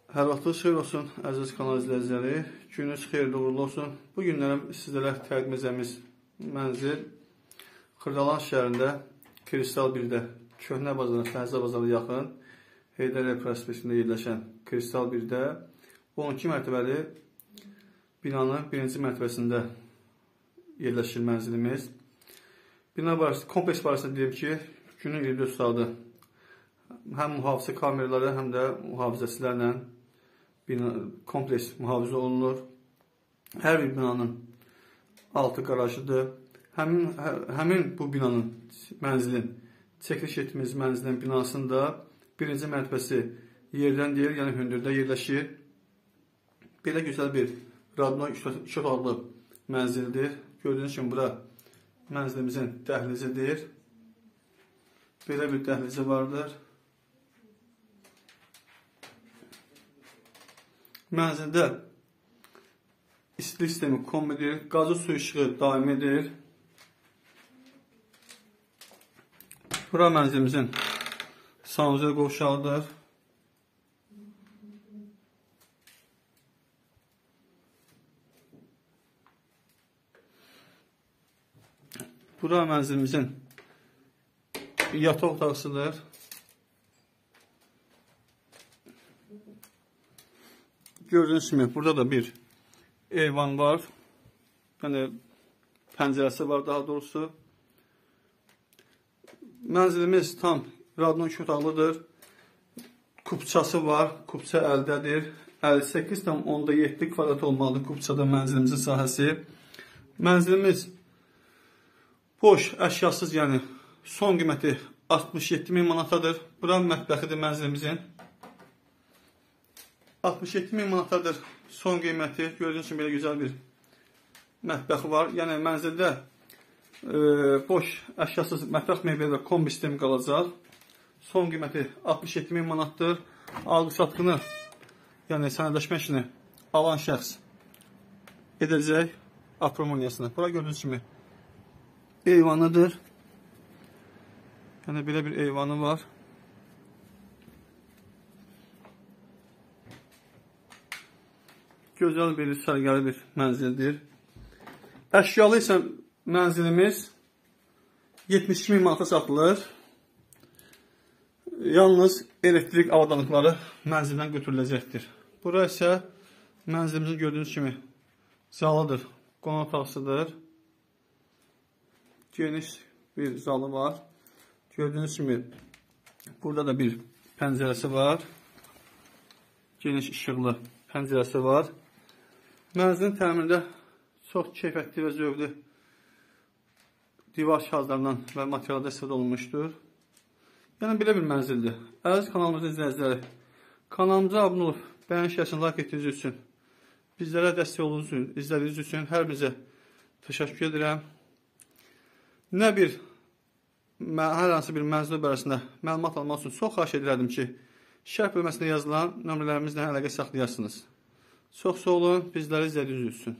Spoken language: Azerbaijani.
Hər vaxtınız xeyir olsun, əziz kanal izləyiciləri. Gününüz xeyirli uğurlu olsun. Bu günlərə sizlərə təqdim edəcəyimiz mənzil Xırdalan şəhərində Kristal 1-də Köhnə bazarına, Təzə bazara yaxın Heydər Əliyev prospektində yerləşən Kristal 1-də 12 mərtəbəli binanın birinci mərtəbəsində yerləşir mənzilimiz. Bina barəsi, kompleks barəsində deyim ki, günün 24 saatı həm mühafizə kameraları, həm də mühafizəçilərlə kompleks mühafizə olunur. Hər bir binanın altı qarajıdır. Həmin bu binanın, mənzilin, çəkiliş etdiyimiz mənzilin binasında birinci mərtəbəsi yerdən deyil, yəni hündürdə yerləşir. Belə gözəl bir radno 2 otaqlı mənzildir. Gördüyünüz kimi bura mənzilimizin dəhlizidir. Belə bir dəhlizi vardır. Mənzildə istilik sistemi kombidir, qazı su işığı daimidir. Bura mənzilimizin sanuzel qovşağıdır. Bura mənzilimizin yataq otağısıdır. Gördüğünüz kimi burada da bir eyvan var. Yəni pəncərəsi var daha doğrusu. Mənzilimiz tam radno 2 otaqlıdır. Kupçası var. Kupça əldədir. 58,7 kvadrat olmalıdır kupçada mənzilimizin sahəsi. Mənzilimiz boş, əşyasız, yəni son qiyməti 67.000 manatadır. Bura mətbəxidir mənzilimizin. 67.000 manatadır son qiyməti. Gördüyünüz kimi belə gözəl bir mətbəxi var. Yəni mənzildə boş, əşyasız mətbəx mebeli və kombi sistemi qalacaq. Son qiyməti 67.000 manatdır. Alqı-satqını, yəni sənədləşmə işini alan şəxs edəcək apromoniyasını. Bura gördüyünüz kimi eyvanıdır. Yəni belə bir eyvanı var. Gözəl bir, sərgəli bir mənzildir. Əşyalı isə mənzilimiz 72.000 manata satılır. Yalnız elektrik avadanlıqları mənzildən götürüləcəkdir. Bura isə mənzilimizin gördüyünüz kimi zalıdır, qonaq otaqsıdır. Geniş bir zalı var. Gördüyünüz kimi burada da bir pəncərəsi var. Geniş işıqlı pəncərəsi var. Mənzilin təmirində çox keyfiyyətli və zövqlü divar şahlarından və materialda istifadə olunmuşdur. Yəni belə bir mənzildir. Əziz kanalımızın izləyiciləri, kanalımıza abunə olub, bəyən şərhini like etdiyiniz üçün, bizlərə dəstək olduğunuz üçün, izlədiyiniz üçün hər birinizə təşəkkür edirəm. Hər hansı bir mənzil barəsində məlumat almaq üçün çox xahiş edirəm ki, şərh bölməsində yazılan nömrələrimizlə əlaqə saxlayasınız. Çox sağ olun, bizləri izlədiyiniz üçün.